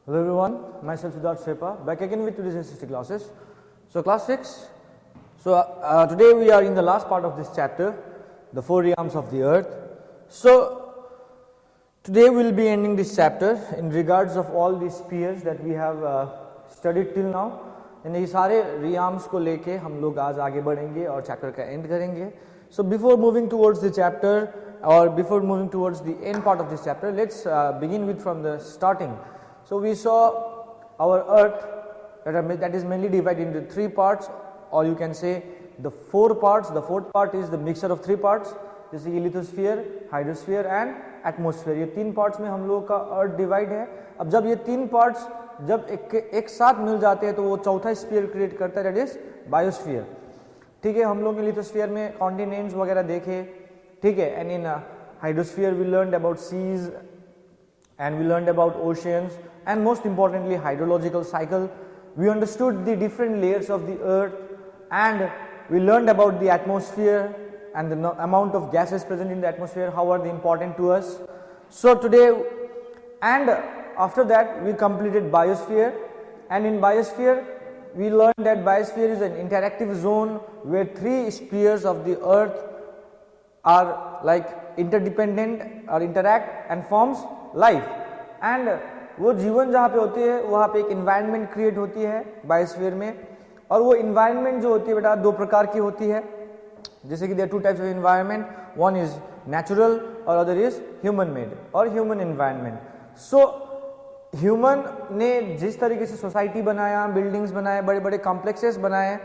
Hello everyone, myself Siddharth Shepa, back again with today's history classes. So class 6, today we are in the last part of this chapter, the four realms of the earth. So today we will be ending this chapter in regards of all these spheres that we have studied till now. यानी ये सारे realms को लेके हम लोग आज आगे बढ़ेंगे और चैप्टर का एंड करेंगे. So before moving towards the chapter or before moving towards the end part of this chapter, let's begin with from the starting. So we saw our earth that is mainly divided into three parts, or you can say the four parts. The fourth part is the mixture of three parts, जैसे कि lithosphere, hydrosphere and atmosphere. ये तीन parts में हम लोगों का अर्थ divide है. अब जब ये तीन पार्ट्स जब एक साथ मिल जाते हैं तो वो चौथा स्फीयर क्रिएट करता है, दैट इज बायोस्फीयर. ठीक है, हम लोग ने लिथोस्फीयर में कॉन्टिनेंट्स वगैरह देखे. ठीक है, and in hydrosphere we learned about seas and we learned about oceans and most importantly hydrological cycle. We understood the different layers of the earth and we learned about the atmosphere and the amount of gases present in the atmosphere, how are they important to us. So today and after that we completed biosphere, and in biosphere we learned that biosphere is an interactive zone where three spheres of the earth are like interdependent or interact and forms life. And वो जीवन जहाँ पे होती है वहाँ पे एक environment create होती है बायोस्फीयर में. और वो इन्वायरमेंट जो होती है बेटा दो प्रकार की होती है, जैसे कि there two types of environment. One is natural और अदर इज ह्यूमन मेड और ह्यूमन इन्वायरमेंट. सो ह्यूमन ने जिस तरीके से सोसाइटी बनाया, बिल्डिंग्स बनाए, बड़े बड़े कॉम्प्लेक्सेस बनाए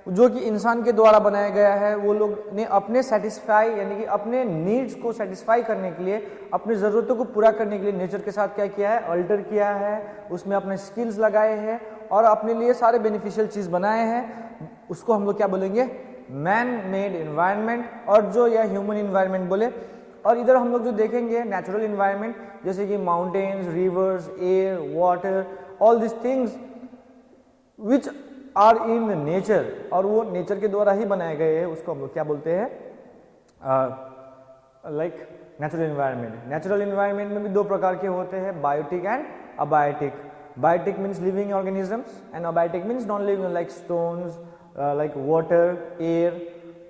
जो कि इंसान के द्वारा बनाया गया है, वो लोग ने अपने सेटिस्फाई यानी कि अपने नीड्स को सेटिस्फाई करने के लिए, अपनी ज़रूरतों को पूरा करने के लिए नेचर के साथ क्या किया है, अल्टर किया है, उसमें अपने स्किल्स लगाए हैं और अपने लिए सारे बेनिफिशियल चीज़ बनाए हैं. उसको हम लोग क्या बोलेंगे, मैन मेड इन्वायरमेंट, और जो या ह्यूमन इन्वायरमेंट बोले. और इधर हम लोग जो देखेंगे नेचुरल इन्वायरमेंट, जैसे कि mountains, rivers, air, water, all this things which are in nature, और वो नेचर के द्वारा ही बनाए गए हैं, उसको हम लोग क्या बोलते हैं, like natural environment. Natural environment में भी दो प्रकार के होते हैं, biotic and abiotic. Biotic means living organisms and abiotic means non living like stones, like water, air.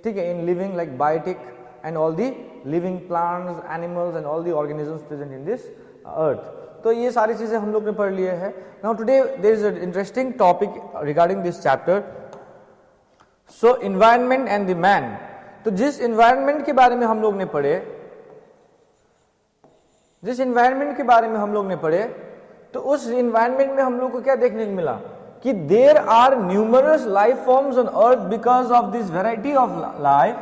ठीक है, in living like biotic and all the living plants, animals and all the organisms present in this earth. तो ये सारी चीजें हम लोग ने पढ़ लिए हैं. Now today there is a interesting topic regarding this chapter. So environment and the man. तो जिस एनवायरनमेंट के बारे में हम लोग ने पढ़े, तो उस एनवायरनमेंट में हम लोग को क्या देखने को मिला कि there are numerous life forms on earth because of this variety of life.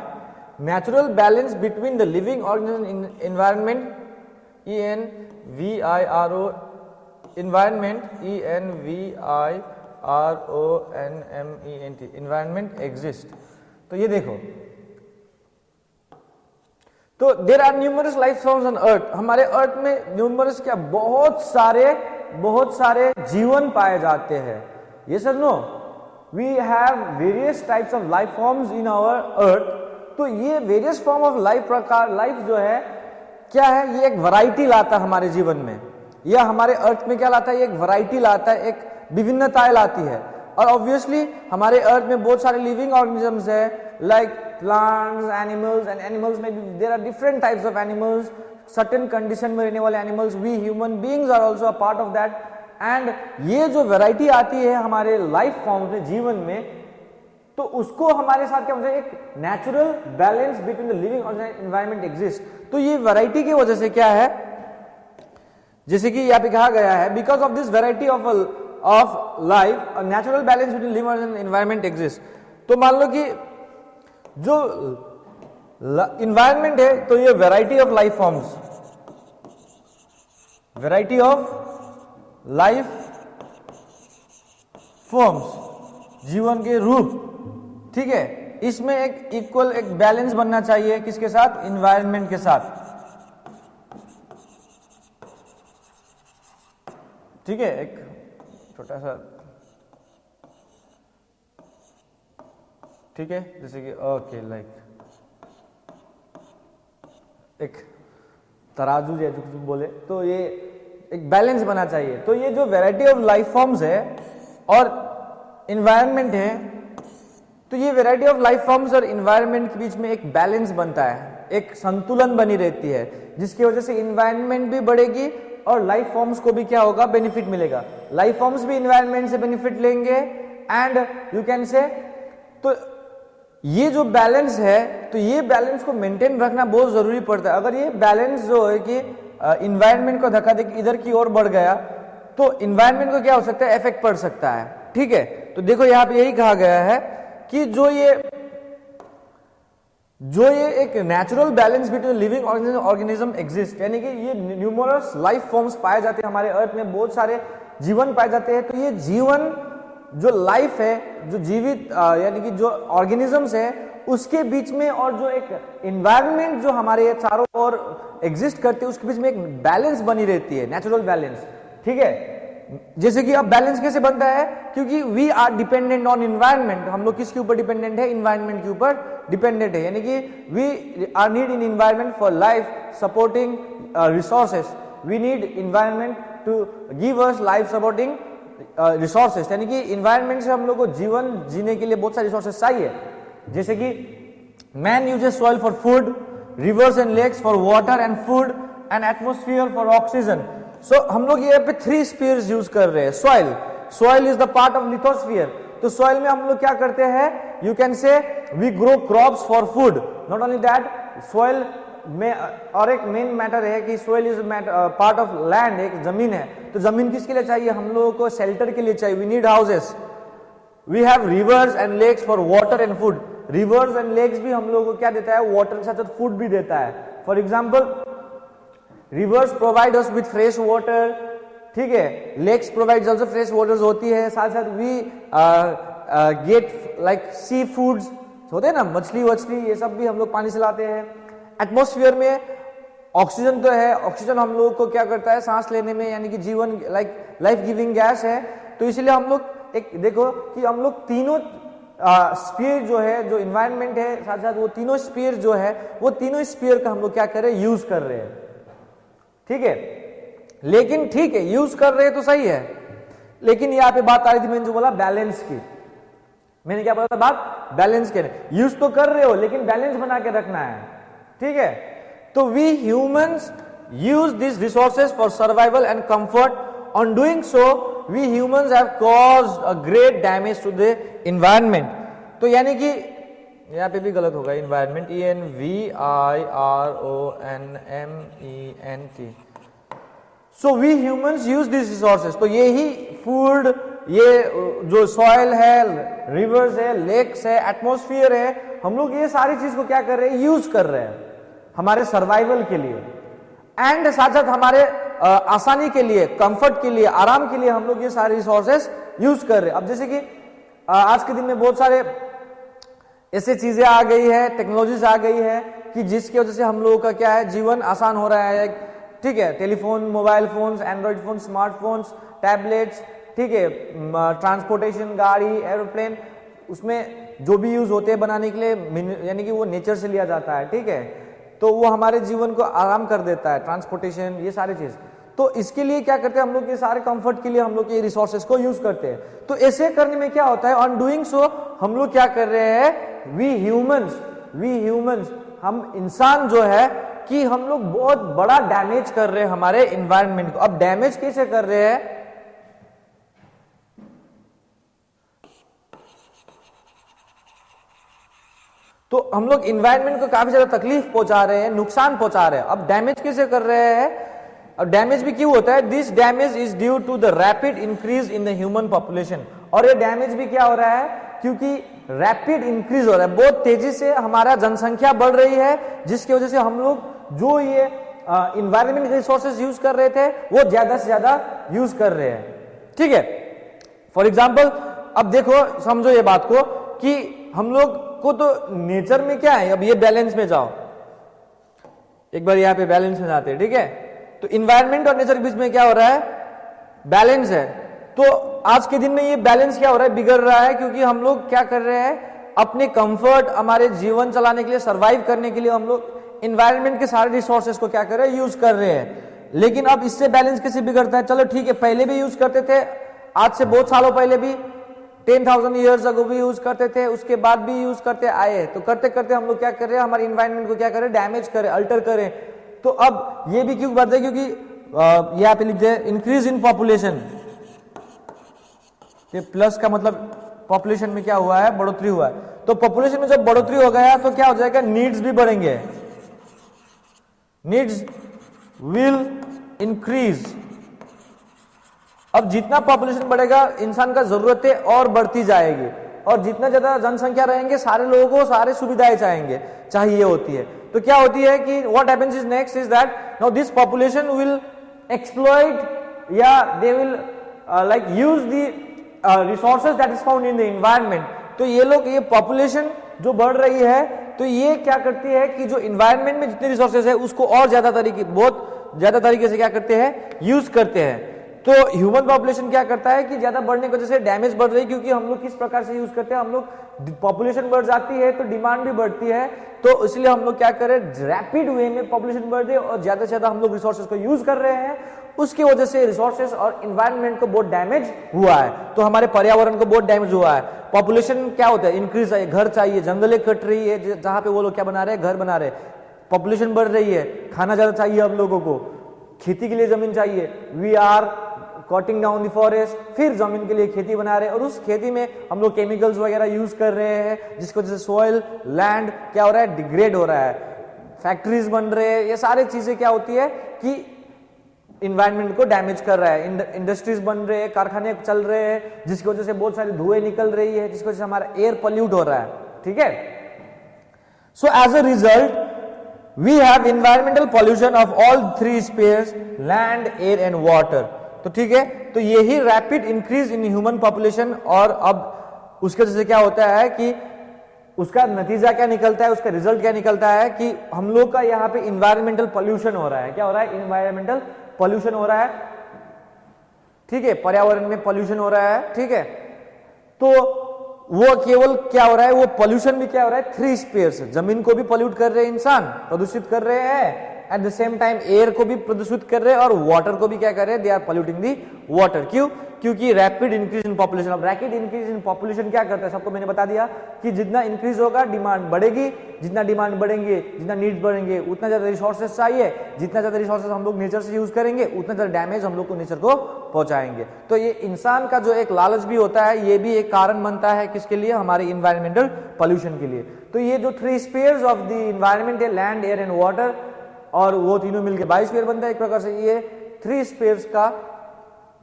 Natural balance between the living organism in environment, ENVIRO environment, ENVIRONMENT environment exist. तो ये देखो, तो there are numerous life forms on earth. हमारे earth में numerous क्या, बहुत सारे जीवन पाए जाते हैं. ये sir no, we have various types of life forms in our earth. तो ये वेरियस फॉर्म ऑफ लाइफ प्रकार लाइफ जो है क्या है, ये एक वैरायटी लाता है हमारे जीवन में. यह हमारे अर्थ में क्या लाता है, ये एक वैरायटी लाता है, एक विभिन्नताएं लाती है. और ऑब्वियसली हमारे अर्थ में बहुत सारे लिविंग ऑर्गेनिजम्स है, like plants, animals, and animals में भी there are different types of animals, certain condition में रहने वाले animals. We human beings are also a part of that. And ये जो वैरायटी आती है हमारे लाइफ फॉर्म में, जीवन में, तो उसको हमारे साथ क्या मतलब एक natural balance between the living और एनवायरनमेंट एग्जिस्ट. तो ये वैरायटी की वजह से क्या है, जैसे कि यहाँ पे कहा गया है, because of this variety of life natural balance between living and environment exist. तो मान लो कि जो एनवायरनमेंट है तो ये variety of life forms, variety of life forms, जीवन के रूप. ठीक है, इसमें एक इक्वल एक बैलेंस बनना चाहिए, किसके साथ, एनवायरनमेंट के साथ. ठीक है, एक छोटा सा, ठीक है, जैसे कि ओके लाइक एक तराजू जैसे बोले, तो ये एक बैलेंस बना चाहिए। तो ये जो वैरायटी ऑफ लाइफ फॉर्म्स है और इन्वायरमेंट है, तो ये वैरायटी ऑफ लाइफ फॉर्म्स और इन्वायरमेंट के बीच में एक बैलेंस बनता है, एक संतुलन बनी रहती है, जिसकी वजह से इन्वायरमेंट भी बढ़ेगी और लाइफ फॉर्म्स को भी क्या होगा, बेनिफिट मिलेगा। लाइफ फॉर्म्स भी इन्वायरमेंट से बेनिफिट लेंगे एंड यू कैन से, तो ये जो बैलेंस है, तो ये बैलेंस को मेंटेन रखना बहुत जरूरी पड़ता है। अगर ये बैलेंस जो है कि इन्वायरमेंट को धक्का देकर इधर की ओर बढ़ गया तो इन्वायरमेंट को क्या हो सकता है, इफेक्ट पड़ सकता है। ठीक है, तो देखो यहां पे यही कहा गया है कि जो ये एक natural balance between living organism exist, यानी कि ये न्यूमरस लाइफ फॉर्म्स पाए जाते हैं हमारे अर्थ में, बहुत सारे जीवन पाए जाते हैं। तो ये जीवन जो लाइफ है, जो जीवित यानी कि जो ऑर्गेनिजम्स है, उसके बीच में और जो एक एनवायरनमेंट जो हमारे चारों ओर एग्जिस्ट करते हैं, उसके बीच में एक बैलेंस बनी रहती है, नेचुरल बैलेंस। ठीक है, जैसे कि अब बैलेंस कैसे बनता है, क्योंकि we are dependent on environment, हम लोग किसके ऊपर डिपेंडेंट है, इन्वायरमेंट के ऊपर डिपेंडेंट है, यानी कि we are need in environment for life supporting resources, we need environment to give us life supporting resources, यानी कि इन्वायरमेंट से हम लोग को जीवन जीने के लिए बहुत सारे रिसोर्सेस चाहिए। जैसे कि man uses soil for food, rivers and lakes for water and food and atmosphere for oxygen. So हम लोग यहाँ पे 3 स्पीयर्स यूज कर रहे हैं। Soil is the part of lithosphere, तो सॉइल में हम लोग क्या करते हैं, you can say we grow crops for food. Not only that, soil में और एक मेन मैटर है कि soil is part of land, एक जमीन है, तो जमीन किसके लिए चाहिए, हम लोगों को शेल्टर के लिए चाहिए, we need houses. We have rivers and lakes for water and food, rivers and lakes भी हम लोगों को क्या देता है, वाटर के साथ फूड भी देता है। For example rivers provide us with fresh water, ठीक है, lakes provide also fresh waters होती है, साथ साथ we get like sea foods होते हैं ना, मछली वछली, ये सब भी हम लोग पानी से लाते हैं। एटमॉस्फेयर में ऑक्सीजन तो है, ऑक्सीजन हम लोग को क्या करता है, सांस लेने में, यानी कि जीवन लाइफ गिविंग गैस है, तो इसलिए हम लोग एक देखो कि हम लोग तीनों स्पीयर जो है, जो इन्वायरमेंट है, साथ साथ वो तीनों स्पीयर जो है, वो तीनों स्पीयर का हम लोग क्या कर रहे हैं, यूज कर रहे हैं। ठीक है, लेकिन ठीक है, यूज कर रहे हैं तो सही है, लेकिन यहाँ पे बात आ रही थी, मैंने जो बोला बैलेंस की, मैंने क्या बोला था, बात बैलेंस के, यूज तो कर रहे हो लेकिन बैलेंस बना के रखना है। ठीक है, तो we humans use this resources for survival and comfort, on doing so we humans have caused a great damage to the environment. तो यानी कि यहाँ पे भी गलत होगा, environment, ENVIRONMENT। So we humans use this resources, तो ये ही फूड, ये जो सॉइल है, रिवर्स है, लेक्स है, एटमॉस्फेयर है, हम लोग ये सारी चीज को क्या कर रहे हैं, यूज कर रहे हैं हमारे सर्वाइवल के लिए, एंड साथ साथ हमारे आसानी के लिए, कंफर्ट के लिए, आराम के लिए हम लोग ये सारे रिसोर्सेज यूज कर रहे हैं। अब जैसे कि आज के दिन में बहुत सारे ऐसे चीजें आ गई है, टेक्नोलॉजीज आ गई है कि जिसकी वजह से हम लोगों का क्या है, जीवन आसान हो रहा है। ठीक है, telephone, mobile phones, Android phone, smartphones, tablets, ठीक है, ट्रांसपोर्टेशन, गाड़ी, एरोप्लेन, उसमें जो भी यूज होते हैं बनाने के लिए, यानी कि वो नेचर से लिया जाता है। ठीक है, तो वो हमारे जीवन को आराम कर देता है, ट्रांसपोर्टेशन, ये सारी चीज। तो इसके लिए क्या करते हैं हम लोग, ये सारे कंफर्ट के लिए हम लोग ये रिसोर्सेज को यूज करते हैं। तो ऐसे करने में क्या होता है, ऑन डूइंग सो हम लोग क्या कर रहे हैं, वी ह्यूमंस, हम इंसान जो है कि हम लोग बहुत बड़ा डैमेज कर रहे हैं हमारे एनवायरनमेंट को। अब डैमेज कैसे कर रहे हैं, तो हम लोग एनवायरनमेंट को काफी ज्यादा तकलीफ पहुंचा रहे हैं, नुकसान पहुंचा रहे हैं। अब डैमेज कैसे कर रहे हैं, अब डैमेज भी क्यों होता है, this damage is due to the rapid increase in the human population. और ये डैमेज भी क्या हो रहा है, क्योंकि रैपिड इंक्रीज हो रहा है, बहुत तेजी से हमारा जनसंख्या बढ़ रही है, जिसकी वजह से हम लोग जो ये इन्वायरमेंट रिसोर्सेज यूज कर रहे थे वो ज्यादा से ज्यादा यूज कर रहे हैं। ठीक है, फॉर एग्जाम्पल अब देखो, समझो ये बात को कि हम लोग को तो नेचर में क्या है, अब ये बैलेंस में जाओ, एक बार यहाँ पे बैलेंस में जाते हैं। ठीक है, तो इन्वायरमेंट और नेचर के बीच में क्या हो रहा है, बैलेंस है। तो आज के दिन में ये बैलेंस क्या हो रहा है, बिगड़ रहा है, क्योंकि हम लोग क्या कर रहे हैं, अपने कंफर्ट, हमारे जीवन चलाने के लिए, सरवाइव करने के लिए हम लोग इन्वायरमेंट के सारे रिसोर्सेज को क्या कर रहे हैं, यूज कर रहे हैं। लेकिन अब इससे बैलेंस कैसे बिगड़ता है? चलो ठीक है, पहले भी यूज करते थे, आज से बहुत सालों पहले भी 10,000 ईयर्स अगो भी यूज करते थे, उसके बाद भी यूज करते आए। तो करते करते हम लोग क्या कर रहे हैं, हमारे इन्वायरमेंट को क्या करें, डैमेज करें, अल्टर करें। तो अब ये भी क्यों बढ़ता है? क्योंकि यहाँ पे लिख दे इंक्रीज इन पॉपुलेशन, ये प्लस का मतलब पॉपुलेशन में क्या हुआ है, बढ़ोतरी हुआ है। तो पॉपुलेशन में जब बढ़ोतरी हो गया तो क्या हो जाएगा, नीड्स भी बढ़ेंगे, नीड्स विल इंक्रीज। अब जितना पॉपुलेशन बढ़ेगा इंसान का जरूरतें और बढ़ती जाएगी, और जितना ज्यादा जनसंख्या रहेंगे सारे लोगों को सारे सुविधाएं चाहिए होती है। तो क्या होती है कि what happens is next is that now this population will exploit या they will like use the resources that is found in the environment. तो ये लोग, ये पॉपुलेशन जो बढ़ रही है तो ये क्या करती है कि जो एनवायरनमेंट में जितने रिसोर्सेज है उसको और बहुत ज्यादा तरीके से क्या करते हैं, यूज करते हैं। तो ह्यूमन पॉपुलेशन क्या करता है कि ज्यादा बढ़ने की वजह से डैमेज बढ़ रही है, क्योंकि हम लोग किस प्रकार से यूज करते हैं, हम लोग पॉपुलेशन बढ़ जाती है तो डिमांड भी बढ़ती है, तो इसलिए हम लोग क्या करें, रैपिड वे में पॉपुलेशन बढ़ रही है और ज्यादा से ज्यादा हम लोग रिसोर्सेज को यूज कर रहे हैं। उसकी वजह से रिसोर्सेज और इन्वायरमेंट को बहुत डैमेज हुआ है, तो हमारे पर्यावरण को बहुत डैमेज हुआ है। पॉपुलेशन क्या होता है, इंक्रीज चाहिए, घर चाहिए, जंगलें कट रही है जहां पे वो लोग क्या बना रहे हैं, घर बना रहे। पॉपुलेशन बढ़ रही है, खाना ज्यादा चाहिए अब लोगों को, खेती के लिए जमीन चाहिए, we are cutting down the forest, फिर जमीन के लिए खेती बना रहे हैं और उस खेती में हम लोग केमिकल्स वगैरह यूज कर रहे हैं, जिसकी वजह से सॉइल, लैंड क्या हो रहा है, डिग्रेड हो रहा है। फैक्ट्रीज बन रहे हैं, ये सारी चीजें क्या होती है कि इन्वायरमेंट को डैमेज कर रहा है। इंडस्ट्रीज बन रहे हैं, कारखाने चल रहे हैं, जिसकी वजह से बहुत सारी धुएं निकल रही है, जिसकी वजह से हमारा एयर पॉल्यूट हो रहा है। ठीक है, so as a result we have environmental pollution of all three spheres, land, air and water. तो ठीक है, तो यही rapid increase in human population, और अब उसके वजह से क्या होता है कि उसका नतीजा क्या निकलता है, उसका रिजल्ट क्या निकलता है कि हम लोग का यहाँ पे इन्वायरमेंटल पॉल्यूशन हो रहा है। क्या हो रहा है, इन्वायरमेंटल पॉल्यूशन हो रहा है। ठीक है, पर्यावरण में पॉल्यूशन हो रहा है। ठीक है, तो वो केवल क्या हो रहा है, वो पॉल्यूशन भी क्या हो रहा है, थ्री स्पेयर्स, जमीन को भी पॉल्यूट कर रहे हैं, इंसान प्रदूषित कर रहे हैं, at the same time air को भी प्रदूषित कर रहे हैं और वाटर को भी क्या कर रहे हैं, they are polluting the water. क्यों? क्योंकि रैपिड इंक्रीज इन पॉपुलेशन। अब रैपिड इंक्रीज इन पॉपुलेशन क्या करता है, सबको मैंने बता दिया कि जितना इंक्रीज होगा डिमांड बढ़ेगी, जितना डिमांड बढ़ेंगे, जितना नीड्स बढ़ेंगे, उतना ज्यादा रिसोर्सेज चाहिए, जितना ज्यादा रिसोर्सेज हम लोग नेचर से यूज करेंगे उतना ज्यादा डैमेज हम लोग को नेचर को पहुंचाएंगे। तो ये इंसान का जो एक लालच भी होता है, ये भी एक कारण बनता है किसके लिए, हमारे इन्वायरमेंटल पॉल्यूशन के लिए। तो ये जो three spheres of the environment है, लैंड, एयर एंड वाटर, और वो तीनों मिलकर बायोस्फीयर बनता है एक प्रकार से। ये थ्री स्पेयर्स का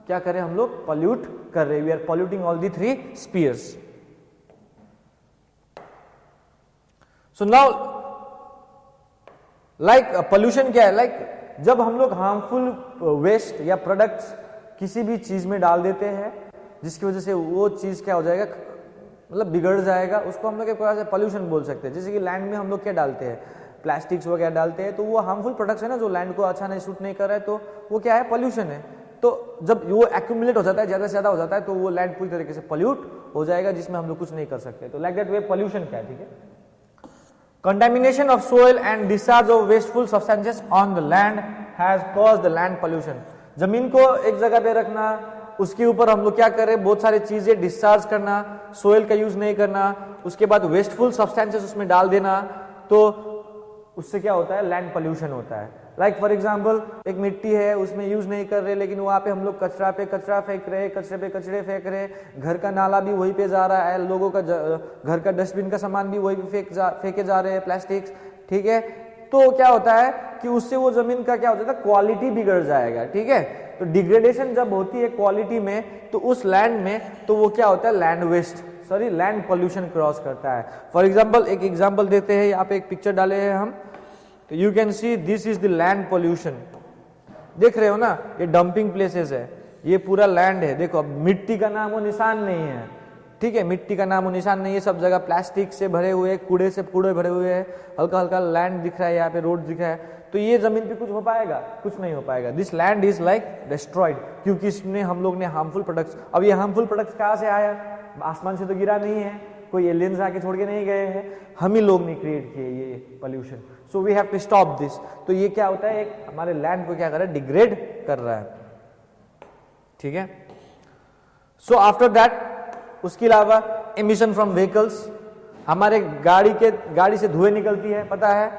क्या करें, हम लोग पॉल्यूट कर रहे हैं, we are polluting all the three spheres. So now like pollution क्या है, लाइक जब हम लोग हार्मफुल वेस्ट या प्रोडक्ट्स किसी भी चीज में डाल देते हैं, जिसकी वजह से वो चीज क्या हो जाएगा, मतलब बिगड़ जाएगा, उसको हम लोग एक प्रकार से पॉल्यूशन बोल सकते हैं। जैसे कि लैंड में हम लोग क्या डालते हैं, प्लास्टिक्स वगैरह डालते हैं, तो वो हार्मफुल प्रोडक्ट्स है ना, जो लैंड को अच्छा नहीं सूट नहीं कर रहा है, तो वो क्या है, पॉल्यूशन है। तो जब वो एक्यूमुलेट हो जाता है, ज्यादा से ज्यादा हो जाता है, तो वो लैंड पूरी तरीके से पॉल्यूट हो जाएगा, जिसमें हम लोग कुछ नहीं कर सकते। तो लाइक दैट वे पॉल्यूशन क्या है। ठीक है, contamination of soil and discharge of wasteful substances on the land has caused the land pollution. जमीन को एक जगह पे रखना, उसके ऊपर हम लोग क्या कर रहे हैं, बहुत सारी चीजें डिस्चार्ज करना, सोइल का यूज नहीं करना, उसके बाद वेस्टफुल सब्सटेंसेस उसमें डाल देना, तो उससे क्या होता है, लैंड पॉल्यूशन होता है। लाइक फॉर एग्जांपल एक मिट्टी है, उसमें यूज नहीं कर रहे, लेकिन वहां पे हम लोग कचरा पे कचरा फेंक रहे, कचरे पे कचरे फेंक रहे, घर का नाला भी वहीं पे जा रहा है, लोगों का घर का डस्टबिन का सामान भी वही फेंके जा रहे हैं, प्लास्टिक्स। ठीक है, तो क्या होता है कि उससे वो जमीन का क्या होता है, क्वालिटी बिगड़ जाएगा। ठीक है, तो डिग्रेडेशन जब होती है क्वालिटी में, तो उस लैंड में, तो वो क्या होता है, land waste, sorry land pollution cross करता है। फॉर एग्जाम्पल एक एग्जाम्पल देते हैं, यहाँ पे एक पिक्चर डाले हैं हम, तो you can see this is the land pollution. देख रहे हो ना, ये डंपिंग प्लेसेस है, ये पूरा लैंड है। देखो अब मिट्टी का नाम और निशान नहीं है। ठीक है, मिट्टी का नाम और निशान नहीं है, सब जगह प्लास्टिक से भरे हुए, कूड़े से कूड़े भरे हुए हैं, हल्का हल्का लैंड दिख रहा है, यहाँ पे रोड दिख रहा है, तो ये जमीन पे कुछ हो पाएगा, कुछ नहीं हो पाएगा। This land is like destroyed, क्योंकि इसमें हम लोग ने हार्मफुल प्रोडक्ट्स। अब ये हार्मफुल प्रोडक्ट्स कहाँ से आया, आसमान से तो गिरा नहीं है, कोई एलियंस आके छोड़ के नहीं गए हैं, हम ही लोग ने क्रिएट किए ये pollution. So we have to stop this. तो ये क्या होता है, एक हमारे लैंड को क्या कर रहा है, डिग्रेड कर रहा है, ठीक है। सो आफ्टर दैट उसके अलावा एमिशन फ्रॉम व्हीकल्स, हमारे गाड़ी से धुएं निकलती है, पता है।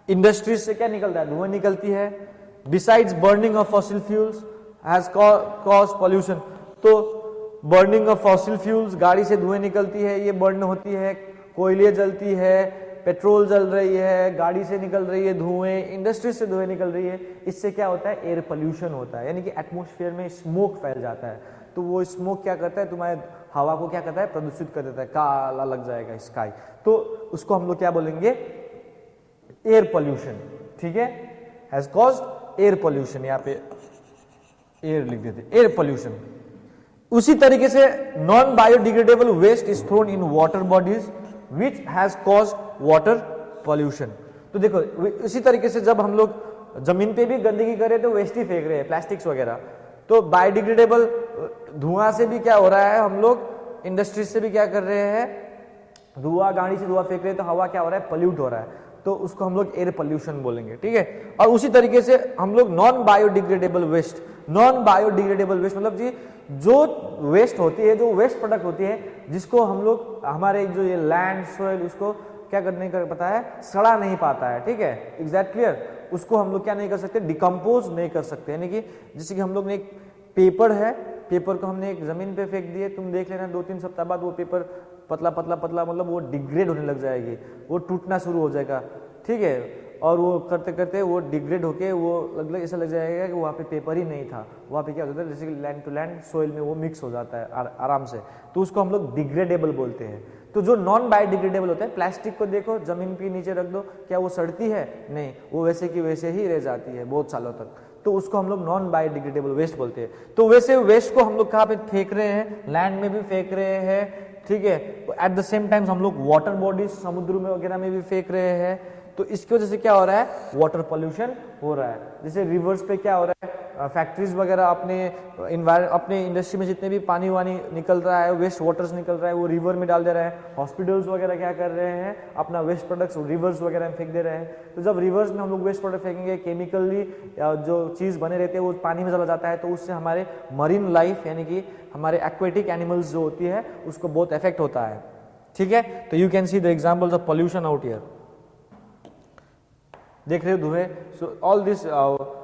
इंडस्ट्रीज से क्या निकलता है, धुएं निकलती है। Besides burning of fossil fuels has cause pollution, तो बर्निंग ऑफ फॉसिल फ्यूल्स, गाड़ी से धुएं निकलती है, ये बर्न होती है, कोयले जलती है, पेट्रोल जल रही है, गाड़ी से निकल रही है धुएं, इंडस्ट्री से धुएं निकल रही है, इससे क्या होता है, एयर पोल्यूशन होता है, यानी कि एटमॉस्फेयर में स्मोक फैल जाता है। तो वो स्मोक क्या करता है, तुम्हारे हवा को क्या करता है, प्रदूषित कर देता है, काला लग जाएगा स्काई, तो उसको हम लोग क्या बोलेंगे, एयर पोल्यूशन, ठीक है। हैज कॉज्ड एयर पोल्यूशन, यहाँ पे एयर लिख देते, एयर पोल्यूशन। उसी तरीके से non biodegradable waste is thrown in water bodies which has caused water pollution. तो देखो इसी तरीके से जब हम लोग जमीन पे भी गंदगी करें तो वेस्ट ही फेंक रहे हैं, प्लास्टिक्स वगैरह। तो बायोडिग्रेडेबल धुआं से भी क्या हो रहा है, हम लोग इंडस्ट्रीज से भी क्या कर रहे हैं, धुआं, गाड़ी से धुआं फेंक रहे हैं, तो हवा क्या हो रहा है, पोल्यूट हो रहा है, तो उसको हम लोग एयर पोल्यूशन बोलेंगे, ठीक है। और उसी तरीके से हम लोग non biodegradable waste, non biodegradable waste मतलब जी जो वेस्ट होती है, जो वेस्ट प्रोडक्ट होती है, जिसको हम लोग हमारे जो ये लैंड सॉइल उसको क्या करने कर पता है, सड़ा नहीं पाता है, ठीक है, एग्जैक्ट क्लियर। उसको हम लोग क्या नहीं कर सकते, डिकम्पोज नहीं कर सकते, यानी कि जैसे कि हम लोग ने एक पेपर है, पेपर को हमने एक जमीन पे फेंक दिए, तुम देख लेना 2-3 सप्ताह बाद वो पेपर पतला पतला पतला मतलब वो डिग्रेड होने लग जाएगी, वो टूटना शुरू हो जाएगा, ठीक है। और वो करते करते वो डिग्रेड होके वो लगभग ऐसा लग जाएगा कि वहाँ पे पेपर ही नहीं था, वहाँ पे क्या हो जाता है, जैसे कि लैंड टू लैंड सोइल में वो मिक्स हो जाता है आराम से, तो उसको हम लोग डिग्रेडेबल बोलते हैं। तो जो नॉन बायोडिग्रेडेबल होता है, प्लास्टिक को देखो जमीन के नीचे रख दो, क्या वो सड़ती है, नहीं, वो वैसे की वैसे ही रह जाती है बहुत सालों तक, तो उसको हम लोग नॉन बायोडिग्रेडेबल वेस्ट बोलते हैं। तो वैसे वेस्ट को हम लोग कहाँ पे फेंक रहे हैं, लैंड में भी फेंक रहे हैं, ठीक है। एट द सेम टाइम हम लोग वाटर बॉडीज, समुद्र में वगैरह में भी फेंक रहे हैं, तो इसकी वजह से क्या हो रहा है, वाटर पोल्यूशन हो रहा है। जैसे रिवर्स पे क्या हो रहा है, फैक्ट्रीज वगैरह अपने इंडस्ट्री में जितने भी पानी वानी निकल रहा है, वेस्ट वाटर्स निकल रहा है, वो रिवर में डाल दे रहा है। हॉस्पिटल्स वगैरह क्या कर रहे हैं, अपना वेस्ट प्रोडक्ट्स रिवर्स वगैरह में फेंक दे रहे हैं। तो जब रिवर्स में हम लोग वेस्ट प्रोडक्ट फेंकेंगे, केमिकली जो चीज बने रहते हैं वो पानी में चला जाता है, तो उससे हमारे मरीन लाइफ यानी कि हमारे एक्वेटिक एनिमल्स जो होती है उसको बहुत इफेक्ट होता है, ठीक है। तो you can see the examples of pollution out here, देख रहे हो धुएं। So all this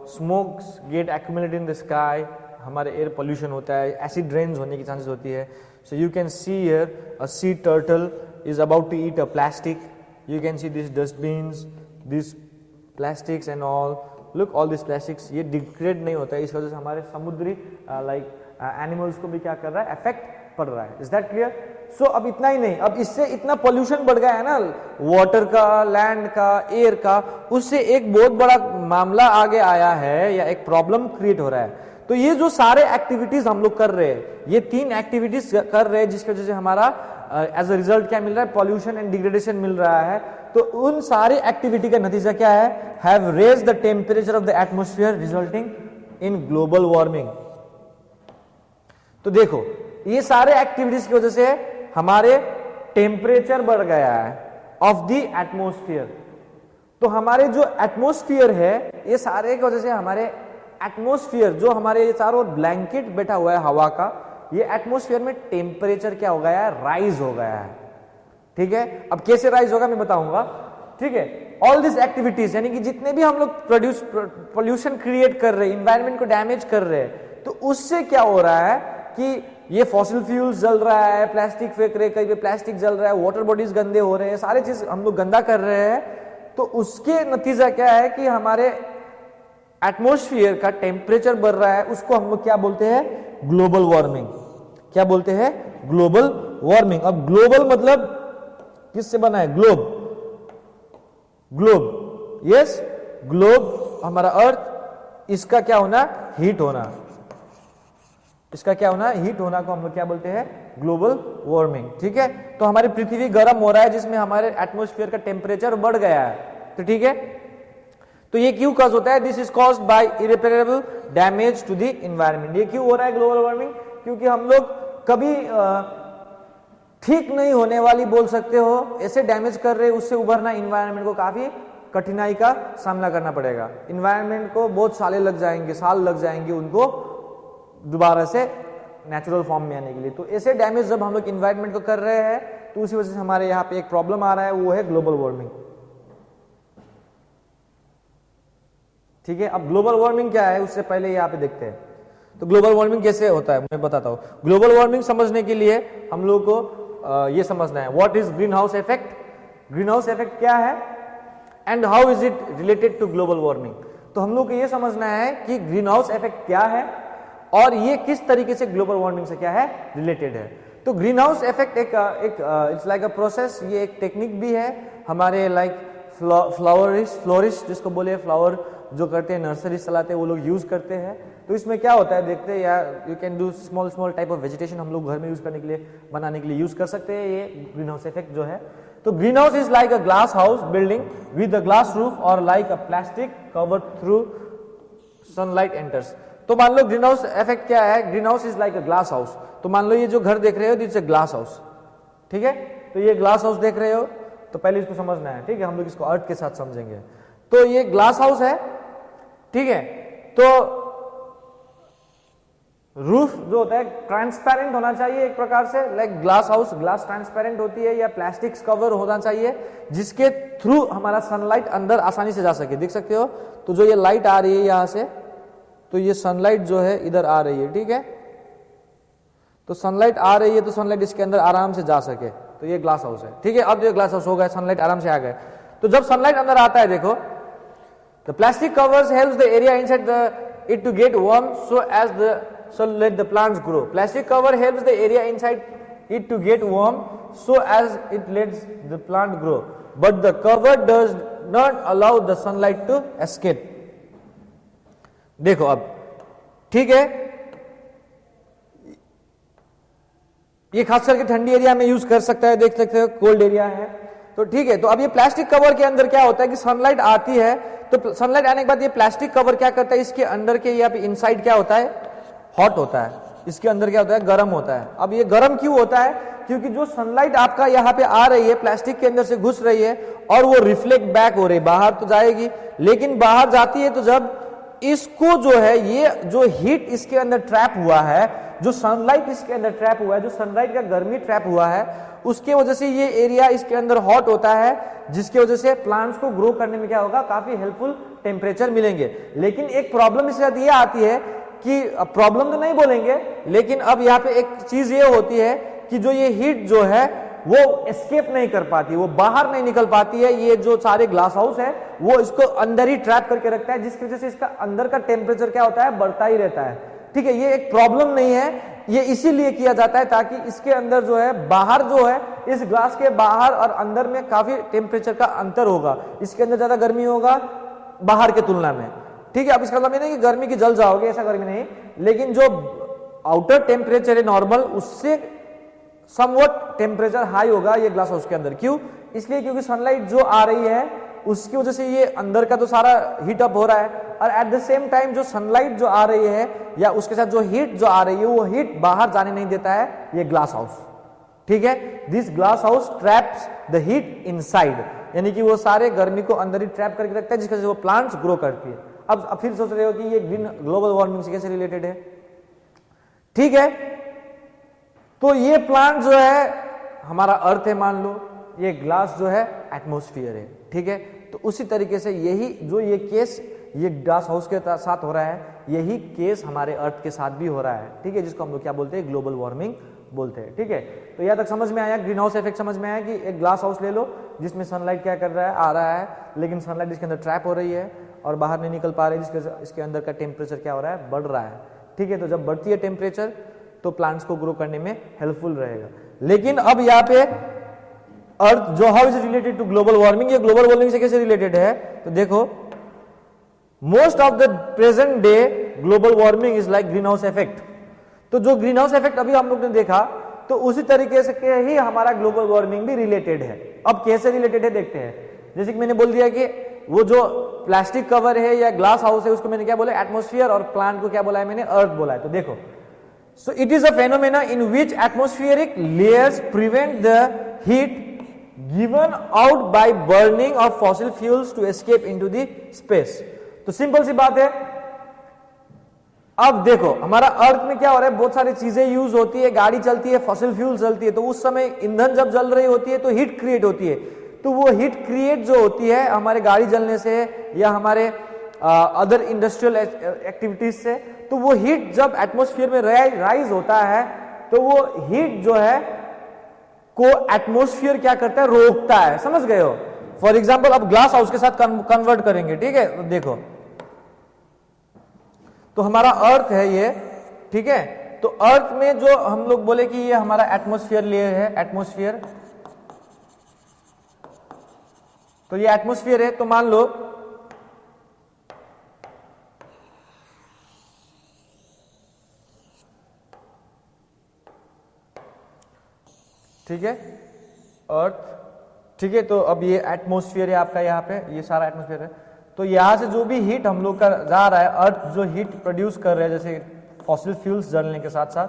smokes get accumulated in the sky, हमारे एयर पोल्यूशन होता है, एसिड रेन्स होने की चांसेस होती है। So you can see here a sea turtle is about to eat a plastic, you can see this dustbins, this plastics and all, look all this plastics, ये degrade नहीं होता है, इस वजह से हमारे समुद्री लाइक एनिमल्स को भी क्या कर रहा है, इफेक्ट पड़ रहा है। Is that clear? सो अब इतना ही नहीं, अब इससे इतना पोल्यूशन बढ़ गया है ना, वाटर का, लैंड का, एयर का, उससे एक बहुत बड़ा मामला आगे आया है या एक प्रॉब्लम क्रिएट हो रहा है। तो ये जो सारे एक्टिविटीज हम लोग कर रहे हैं, ये 3 एक्टिविटीज कर रहे हैं, जिसकी वजह से हमारा एज अ रिजल्ट क्या मिल रहा है, पॉल्यूशन एंड डिग्रेडेशन मिल रहा है। तो उन सारे एक्टिविटी का नतीजा क्या है, have raise the temperature of the atmosphere resulting in global warming. तो देखो ये सारे एक्टिविटीज की वजह से हमारे टेम्परेचर बढ़ गया है ऑफ द एटमोस्फियर। तो हमारे जो एटमोस्फियर है, ये सारे की वजह से हमारे एटमोस्फियर, जो हमारे ये चारों ब्लैंकेट बैठा हुआ है हवा का, ये एटमोस्फियर में टेम्परेचर क्या हो गया है, राइज हो गया है, ठीक है। अब कैसे राइज होगा मैं बताऊंगा, ठीक है। ऑल दिस एक्टिविटीज यानी कि जितने भी हम लोग पोल्यूशन क्रिएट कर रहे हैं, इन्वायरमेंट को डैमेज कर रहे हैं, तो उससे क्या हो रहा है कि ये फॉसिल फ्यूल्स जल रहा है, प्लास्टिक फेंक रहे, कहीं पे प्लास्टिक जल रहा है, वाटर बॉडीज गंदे हो रहे हैं, सारे चीज हम लोग गंदा कर रहे हैं। तो उसके नतीजा क्या है कि हमारे एटमॉस्फेयर का टेम्परेचर बढ़ रहा है, उसको हम लोग क्या बोलते हैं, ग्लोबल वार्मिंग। क्या बोलते हैं, ग्लोबल वार्मिंग। अब ग्लोबल मतलब किससे बना है, ग्लोब, ग्लोब, यस, ग्लोब हमारा अर्थ, इसका क्या होना, हीट होना, इसका क्या होना, हीट होना को हम लोग क्या बोलते हैं, ग्लोबल वार्मिंग, ठीक है। तो हमारी पृथ्वी गर्म हो रहा है, जिसमें हमारे एटमॉस्फेयर का टेम्परेचर बढ़ गया है, तो ठीक है। तो ये क्यों कॉज होता है, this is caused by irreparable damage to the environment. ये क्यों हो रहा है ग्लोबल वार्मिंग, क्योंकि हम लोग कभी ठीक नहीं होने वाली बोल सकते हो, ऐसे डैमेज कर रहे हैं, उससे उभरना एनवायरनमेंट को काफी कठिनाई का सामना करना पड़ेगा। इन्वायरमेंट को बहुत साल लग जाएंगे उनको दोबारा से नेचुरल फॉर्म में आने के लिए। तो ऐसे डैमेज जब हम लोग इन्वायरमेंट को कर रहे हैं तो उसी वजह से हमारे यहाँ पे एक प्रॉब्लम आ रहा है, वो है ग्लोबल वार्मिंग। ठीक है, अब ग्लोबल वार्मिंग क्या है उससे पहले यहाँ पे देखते हैं। तो ग्लोबल वार्मिंग कैसे होता है मैं बताता हूँ। ग्लोबल वार्मिंग समझने के लिए हम लोग को ये समझना है what is green house effect, green house effect क्या है and how is it related to global warming. तो हम लोग को ये समझना है कि ग्रीन हाउस इफेक्ट क्या है और ये किस तरीके से ग्लोबल वार्मिंग से क्या है रिलेटेड है। तो ग्रीन हाउस इफेक्ट एक इट्स लाइक अ प्रोसेस, ये एक टेक्निक भी है हमारे लाइक फ्लोरिस्ट जिसको बोले, फ्लावर जो करते हैं नर्सरी चलाते हैं वो लोग यूज करते हैं। तो इसमें क्या होता है देखते हैं, या you can do small type of vegetation, हम लोग घर में यूज करने के लिए बनाने के लिए यूज कर सकते हैं ये ग्रीन हाउस इफेक्ट जो है। तो green house is like a glass house building with a glass roof और like a plastic cover through sunlight enters. तो मान लो ग्रीन हाउस इफेक्ट क्या है, green house is like a glass house. तो मान लो ये जो घर देख रहे हो this is a glass house, ठीक है। तो ये ग्लास हाउस देख रहे हो, तो पहले इसको समझना है, ठीक है। हम लोग इसको अर्थ के साथ समझेंगे। तो ये ग्लास हाउस है, ठीक है। तो रूफ जो होता है ट्रांसपेरेंट होना चाहिए एक प्रकार से, like glass house, glass transparent होती है या प्लास्टिक कवर होना चाहिए जिसके थ्रू हमारा सनलाइट अंदर आसानी से जा सके। देख सकते हो, तो जो ये लाइट आ रही है यहां से, तो ये सनलाइट जो है इधर आ रही है, ठीक है। तो सनलाइट आ रही है तो सनलाइट इसके अंदर आराम से जा सके, तो ये ग्लास हाउस है, ठीक है। अब ये ग्लास हाउस हो गया, सनलाइट आराम से आ गए। तो जब सनलाइट अंदर आता है, देखो the plastic covers helps the area inside it to get warm so let the plants grow. Plastic cover helps the area inside it to get warm so as it lets the plant grow, but the cover does not allow the sunlight to escape. देखो अब, ठीक है, ये खास करके ठंडी area में use कर सकता है, देख सकते हो कोल्ड एरिया है तो ठीक है। तो अब ये प्लास्टिक कवर के अंदर क्या होता है कि सनलाइट आती है, तो सनलाइट आने के बाद ये प्लास्टिक कवर क्या करता है, इसके अंदर के यहाँ पे इनसाइड क्या होता है, हॉट होता है, इसके अंदर क्या होता है, गर्म होता है। अब ये गर्म क्यों होता है, क्योंकि जो सनलाइट आपका यहाँ पे आ रही है प्लास्टिक के अंदर से घुस रही है और वो रिफ्लेक्ट बैक हो रही है, बाहर तो जाएगी, लेकिन बाहर जाती है तो जब इसको जो है, ये जो हीट इसके अंदर ट्रैप हुआ है, जो सनलाइट इसके अंदर ट्रैप हुआ है, जो सनलाइट का गर्मी ट्रैप हुआ है, उसके वजह से ये एरिया इसके अंदर हॉट होता है, जिसकी वजह से प्लांट्स को ग्रो करने में क्या होगा, काफी हेल्पफुल टेम्परेचर मिलेंगे। लेकिन एक प्रॉब्लम इसके साथ ये आती है कि, प्रॉब्लम तो नहीं बोलेंगे, लेकिन अब यहाँ पे एक चीज ये होती है कि जो ये हीट जो है वो एस्केप नहीं कर पाती, वो बाहर नहीं निकल पाती है। ये जो सारे ग्लास हाउस है वो इसको अंदर ही ट्रैप करके रखता है, जिसकी वजह से इसका अंदर का टेम्परेचर क्या होता है, बढ़ता ही रहता है, ठीक है। ये एक प्रॉब्लम नहीं है, ये इसीलिए किया जाता है ताकि इसके अंदर जो है, बाहर जो है, इस ग्लास के बाहर और अंदर में काफी टेम्परेचर का अंतर होगा, इसके अंदर ज्यादा गर्मी होगा बाहर के तुलना में, ठीक है। अब इसका मतलब ये नहीं कि गर्मी की जल जाओगे, ऐसा गर्मी नहीं, लेकिन जो आउटर टेम्परेचर है नॉर्मल, उससे समवट टेम्परेचर हाई होगा ये ग्लास हाउस के अंदर। क्यों, इसलिए क्योंकि सनलाइट जो आ रही है उसकी वजह से ये अंदर का तो सारा हीट अप हो रहा है, और एट द सेम टाइम जो सनलाइट जो आ रही है या उसके साथ जो हीट जो आ रही है, वो हीट बाहर जाने नहीं देता है ये ग्लास हाउस, ठीक है। This glass house traps the heat inside, यानी कि वो सारे गर्मी को अंदर ही ट्रैप करके रखता है, जिसकी वजह से वो प्लांट्स ग्रो करती है। अब फिर सोच रहे हो कि ये ग्लोबल वार्मिंग से कैसे रिलेटेड है, ठीक है। तो ये प्लांट जो है हमारा अर्थ है, मान लो ये ग्लास जो है एटमॉस्फेयर है, ठीक है। तो उसी तरीके से यही जो ये केस ये ग्लास हाउस के साथ हो रहा है, यही केस हमारे अर्थ के साथ भी हो रहा है, ठीक है, जिसको हम लोग क्या बोलते हैं, ग्लोबल वार्मिंग बोलते हैं, ठीक है। तो यहाँ तक समझ में आया, ग्रीन हाउस इफेक्ट समझ में आया कि एक ग्लास हाउस ले लो जिसमें सनलाइट क्या कर रहा है, आ रहा है, लेकिन सनलाइट इसके अंदर ट्रैप हो रही है और बाहर नहीं निकल पा रही, जिसके इसके अंदर का टेम्परेचर क्या हो रहा है, बढ़ रहा है, ठीक है। तो जब बढ़ती है टेम्परेचर तो प्लांट्स को ग्रो करने में हेल्पफुल रहेगा। लेकिन अब यहाँ पे अर्थ जो how is related to global warming, ये ग्लोबल वार्मिंग से कैसे रिलेटेड है, तो देखो most of the present day global warming is like green house effect. तो जो ग्रीन हाउस इफेक्ट अभी हम लोग ने देखा, तो उसी तरीके से के ही हमारा ग्लोबल वार्मिंग भी रिलेटेड है। अब कैसे रिलेटेड है देखते हैं। जैसे कि मैंने बोल दिया कि वो जो प्लास्टिक कवर है या ग्लास हाउस है उसको मैंने क्या बोला, एटमॉस्फेयर, और प्लांट को क्या बोला है मैंने, अर्थ बोला है। तो देखो, so it is a phenomena in which atmospheric layers prevent the heat given out by burning of fossil fuels to escape into the space. तो सिंपल सी बात है, अब देखो हमारा अर्थ में क्या हो रहा है, बहुत सारी चीजें यूज होती है, गाड़ी चलती है, फॉसिल फ्यूल चलती है, तो उस समय ईंधन जब जल रही होती है तो हीट क्रिएट होती है। तो वो हीट क्रिएट जो होती है हमारे गाड़ी जलने से या हमारे अदर इंडस्ट्रियल एक्टिविटीज से, तो वो हीट जब एटमॉस्फेयर में राइज होता है तो वो हीट जो है को एटमॉस्फेयर क्या करता है, रोकता है। समझ गए हो? फॉर एग्जांपल अब ग्लास हाउस के साथ कन्वर्ट करेंगे, ठीक है। देखो तो हमारा अर्थ है ये, ठीक है। तो अर्थ में जो हम लोग बोले कि ये हमारा एटमॉस्फेयर लेयर है, एटमॉस्फेयर, तो ये एटमॉस्फेयर है। तो मान लो ठीक है, अर्थ, ठीक है। तो अब ये एटमॉस्फेयर है आपका, यहाँ पे ये सारा एटमॉस्फेयर है। तो यहां से जो भी हीट हम लोग का जा रहा है, अर्थ जो हीट प्रोड्यूस कर रहे हैं जैसे फॉसिल फ्यूल्स जलने के साथ साथ,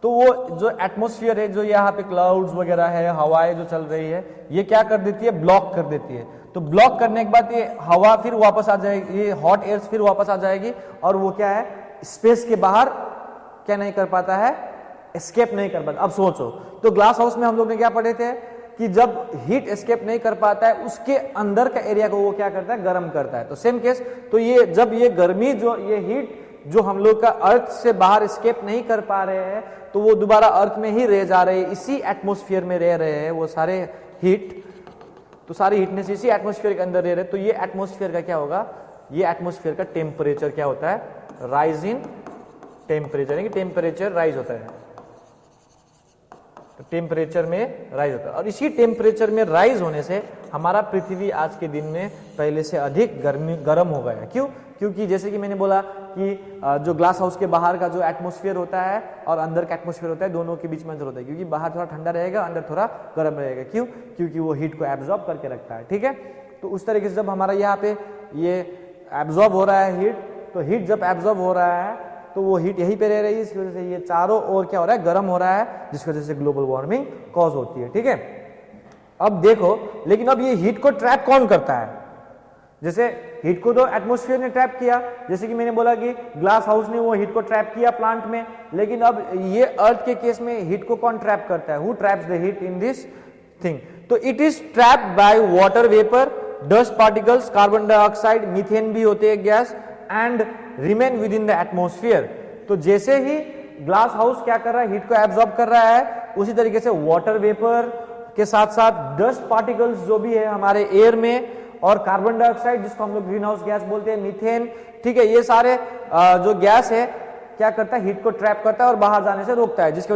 तो वो जो एटमॉस्फेयर है, जो यहाँ पे क्लाउड्स वगैरह है, हवाएं जो चल रही है, ये क्या कर देती है, ब्लॉक कर देती है। तो ब्लॉक करने के बाद ये हवा फिर वापस आ जाएगी, ये हॉट एयर फिर वापस आ जाएगी, और वो क्या है, स्पेस के बाहर क्या नहीं कर पाता है, एस्केप नहीं कर पाता। अब सोचो, तो ग्लास हाउस में हम लोग ने क्या पढ़े थे कि जब हीट एस्केप नहीं कर पाता है, उसके अंदर का एरिया को वो क्या करता है, गर्म करता है। तो सेम केस, तो ये जब ये गर्मी जो ये हीट जो हम लोग का अर्थ से बाहर एस्केप नहीं कर पा रहे हैं, तो वो दोबारा अर्थ में ही रह जा रहे हैं, इसी एटमॉस्फेयर में रह रहे हैं वो सारे हीट। तो सारी हीटनेस इसी एटमॉस्फेयर के अंदर रह रहे हैं। तो ये एटमॉस्फेयर का क्या होगा, ये एटमॉस्फेयर का टेम्परेचर क्या होता है, राइज इन टेम्परेचर, यानी कि टेम्परेचर राइज होता है, टेम्परेचर में राइज होता है। और इसी टेम्परेचर में राइज होने से हमारा पृथ्वी आज के दिन में पहले से अधिक गर्म हो गया। क्यों? क्योंकि जैसे कि मैंने बोला कि जो ग्लास हाउस के बाहर का जो एटमॉस्फेयर होता है और अंदर का एटमॉस्फेयर होता है, दोनों के बीच में अंतर होता है। क्योंकि बाहर थोड़ा ठंडा रहेगा, अंदर थोड़ा गर्म रहेगा। क्यों? क्योंकि वो हीट को एब्जॉर्ब करके रखता है, ठीक है। तो उस तरीके से जब हमारा यहाँ पे ये एब्जॉर्ब हो रहा है हीट, तो हीट जब एब्जॉर्ब हो रहा है तो वो हीट यहीं पे रह रही है, इसकी वजह से ये चारों ओर क्या हो रहा है, गर्म हो रहा है, जिसकी वजह से ग्लोबल वार्मिंग कॉज होती है, ठीक है। अब देखो, लेकिन अब ये हीट को ट्रैप कौन करता है? जैसे हीट को तो एटमॉस्फेयर ने ट्रैप किया, जैसे कि मैंने बोला कि ग्लास हाउस ने वो हीट को ट्रैप किया प्लांट में, लेकिन अब ये अर्थ के केस में हीट को कौन ट्रैप करता है? Who traps the heat in this thing? तो it is trapped by water vapour, dust particles, carbon dioxide, methane भी होते हैं gas, and remain within the atmosphere. तो जैसे ही ग्लास हाउस क्या कर रहा है, हीट को एब्जॉर्ब कर रहा है, उसी तरीके से वाटर वेपर के साथ साथ डस्ट पार्टिकल्स जो भी है हमारे एयर में, और कार्बन डाइऑक्साइड जिसको हम लोग ग्रीन हाउस गैस बोलते हैं, मीथेन, ठीक है, ये सारे जो गैस है क्या करता है, हीट को ट्रैप करता है और बाहर जाने से रोकता है, जिसकी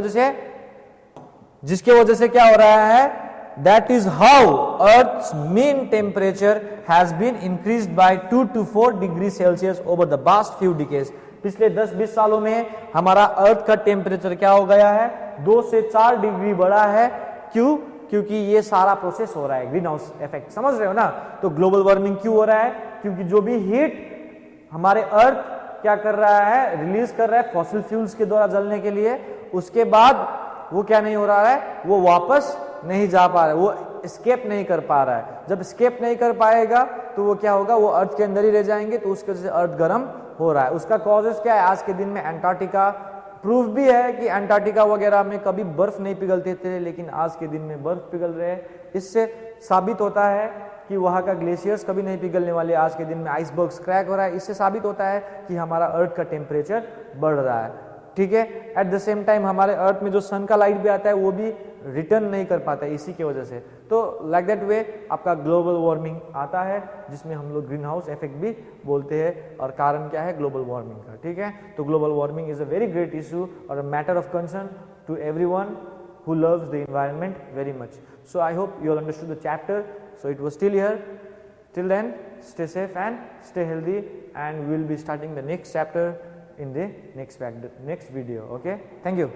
वजह से क्या हो रहा है, that is how Earth's mean temperature has been increased by 2 to 4 degrees Celsius over the past few decades। पिछले 10-20 सालों में हमारा अर्थ का टेम्परेचर क्या हो गया है, 2 से 4 डिग्री बढ़ा है। क्यों? क्योंकि ये सारा प्रोसेस हो रहा है, ग्रीन हाउस इफेक्ट, समझ रहे हो ना। तो ग्लोबल वार्मिंग क्यों हो रहा है? क्योंकि जो भी हीट हमारे अर्थ क्या कर रहा है, रिलीज कर रहा है फॉसिल फ्यूल्स के द्वारा जलने के लिए, उसके बाद वो क्या नहीं हो रहा है, वो वापस नहीं जा पा रहा है, वो एस्केप नहीं कर पा रहा है। जब एस्केप नहीं कर पाएगा तो वो क्या होगा, वो अर्थ के अंदर ही रह जाएंगे, तो उसके वजह से अर्थ गर्म हो रहा है। उसका कॉजेस क्या है? आज के दिन में एंटार्क्टिका, प्रूफ भी है कि एंटार्क्टिका वगैरह में कभी बर्फ नहीं पिघलते थे, लेकिन आज के दिन में बर्फ पिघल रहे हैं। इससे साबित होता है कि वहाँ का ग्लेशियर्स कभी नहीं पिघलने वाले, आज के दिन में आइसबर्ग्स क्रैक हो रहा है। इससे साबित होता है कि हमारा अर्थ का टेम्परेचर बढ़ रहा है, ठीक है। एट द सेम टाइम हमारे अर्थ में जो सन का लाइट भी आता है वो भी रिटर्न नहीं कर पाता है इसी की वजह से। तो लाइक दैट वे आपका ग्लोबल वार्मिंग आता है, जिसमें हम लोग ग्रीन हाउस इफेक्ट भी बोलते हैं, और कारण क्या है, ग्लोबल वार्मिंग का, ठीक है। तो global warming is a very great issue और a matter of concern to everyone who loves the environment very much. So I hope you all understood the chapter. So it was still here. Till then, stay safe and stay healthy, and we will be starting the next chapter in the next video. Okay, thank you.